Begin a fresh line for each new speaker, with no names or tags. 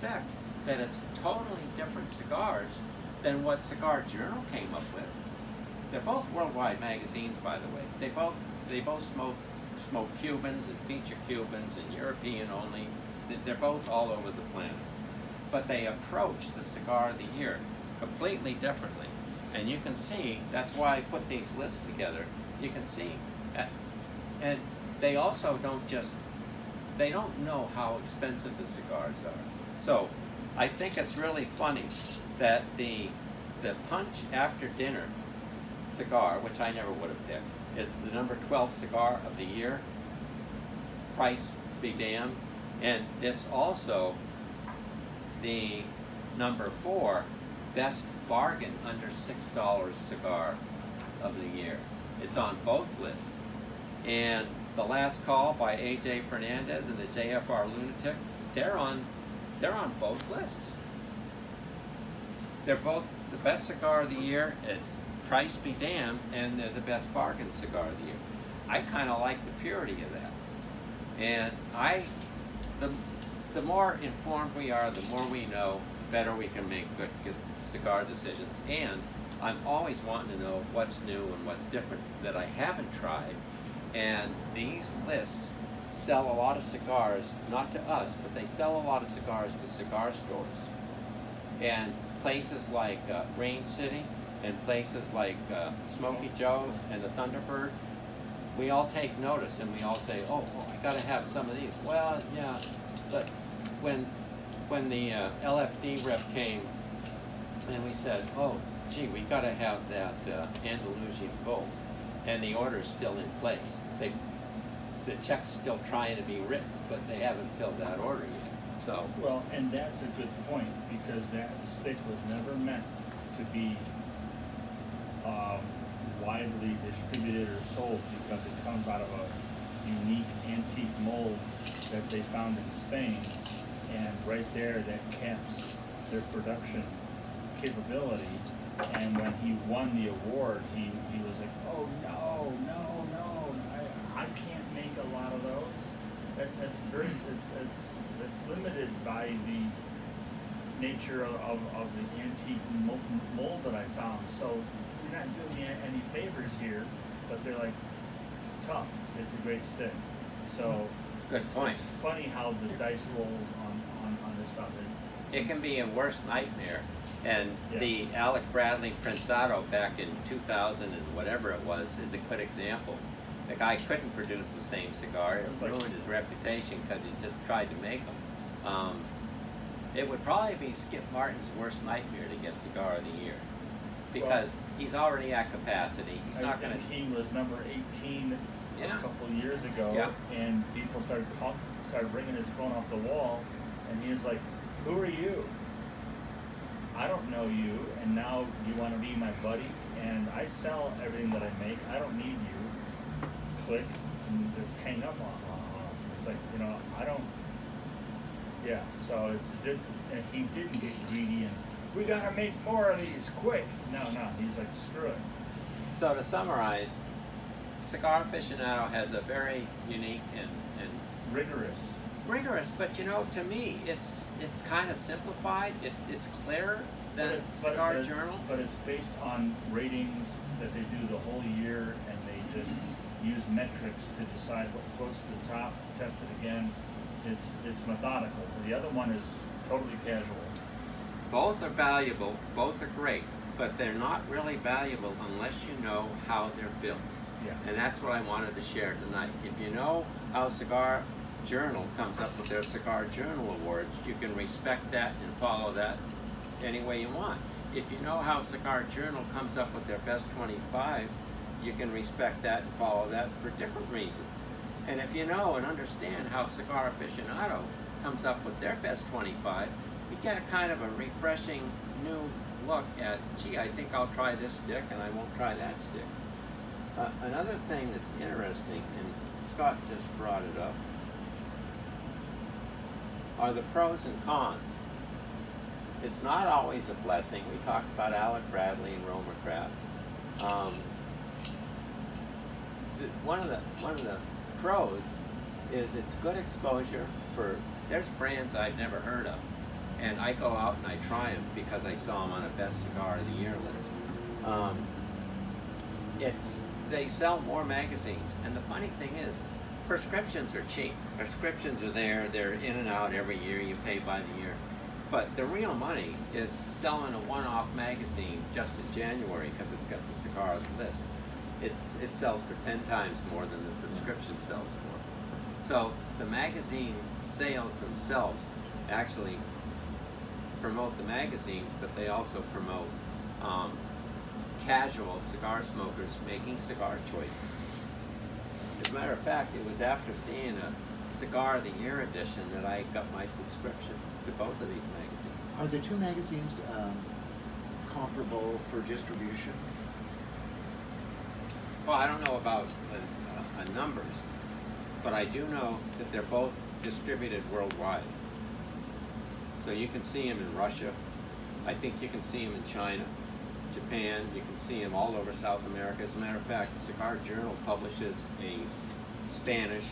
respect that it's totally different cigars than what Cigar Journal came up with. They're both worldwide magazines, by the way. They both smoke Cubans and feature Cubans and European only. They're both all over the planet. But they approach the cigar of the year completely differently. And you can see, that's why I put these lists together. You can see, and they also they don't know how expensive the cigars are. So I think it's really funny that the Punch After Dinner cigar, which I never would have picked, is the number 12 cigar of the year. Price be damned. And it's also the number 4 best bargain under $6 cigar of the year. It's on both lists. And The Last Call by A.J. Fernandez and the JFR Lunatic, they're on both lists. They're both the best cigar of the year at price be damned, and they're the best bargain cigar of the year. I kind of like the purity of that. And the more informed we are, the more we know, the better we can make good cigar decisions. And I'm always wanting to know what's new and what's different that I haven't tried. And these lists sell a lot of cigars, not to us, but they sell a lot of cigars to cigar stores. And places like Rain City and places like Smoky Joe's and the Thunderbird, we all take notice and we all say, oh, I gotta have some of these. Well, yeah, but when the LFD rep came and we said, oh, gee, we gotta have that Andalusian Bull, and the order's still in place. The check's still trying to be written, but they haven't filled that order yet. So
well, and that's a good point, because that stick was never meant to be widely distributed or sold, because it comes out of a unique antique mold that they found in Spain, and right there that caps their production capability. And when he won the award, he was like, oh no, I can't make a lot of those. That's limited by the nature of the antique mold that I found. So you're not doing me any favors here, but they're like, tough. It's a great stick. So
good point.
It's funny how the dice rolls on this stuff.
It can be a worse nightmare. And
yeah.
The Alec Bradley Prensado back in 2000 and whatever it was is a good example. The guy couldn't produce the same cigar. It ruined his reputation because he just tried to make them. It would probably be Skip Martin's worst nightmare to get Cigar of the Year, because he's already at capacity. He's not going to.
He was number 18 a couple of years ago, and people started ringing his phone off the wall, and he was like, "Who are you? I don't know you, and now you want to be my buddy, and I sell everything that I make. I don't need you." Click and just hang up on him. It's like, I don't. Yeah, so it's and he didn't get greedy and we gotta make more of these quick. No, he's like, screw it.
So to summarize, Cigar Aficionado has a very unique and rigorous, but to me, it's kind of simplified. It's clearer than Cigar Journal.
But it's based on ratings that they do the whole year, and they just use metrics to decide what floats to the top, test it again. It's methodical. The other one is totally casual.
Both are valuable, both are great, but they're not really valuable unless you know how they're built.
Yeah.
And that's what I wanted to share tonight. If you know how Cigar Journal comes up with their Cigar Journal Awards, you can respect that and follow that any way you want. If you know how Cigar Journal comes up with their best 25, you can respect that and follow that for different reasons. And if you know and understand how Cigar Aficionado comes up with their best 25, you get a kind of a refreshing new look at, gee, I think I'll try this stick and I won't try that stick. Another thing that's interesting, and Scott just brought it up, are the pros and cons. It's not always a blessing. We talked about Alec Bradley and Roma Craft. One of the pros is it's good exposure for, there's brands I've never heard of, and I go out and I try them because I saw them on a Best Cigar of the Year list. They sell more magazines, and the funny thing is, prescriptions are cheap. Prescriptions are there, they're in and out every year, you pay by the year. But the real money is selling a one-off magazine just as January, because it's got the cigars list. It sells for 10 times more than the subscription sells for. So the magazine sales themselves actually promote the magazines, but they also promote casual cigar smokers making cigar choices. As a matter of fact, it was after seeing a Cigar of the Year edition that I got my subscription to both of these magazines.
Are the two magazines comparable for distribution?
Well, I don't know about numbers, but I do know that they're both distributed worldwide. So you can see them in Russia. I think you can see them in China, Japan. You can see them all over South America. As a matter of fact, Cigar Journal publishes a Spanish,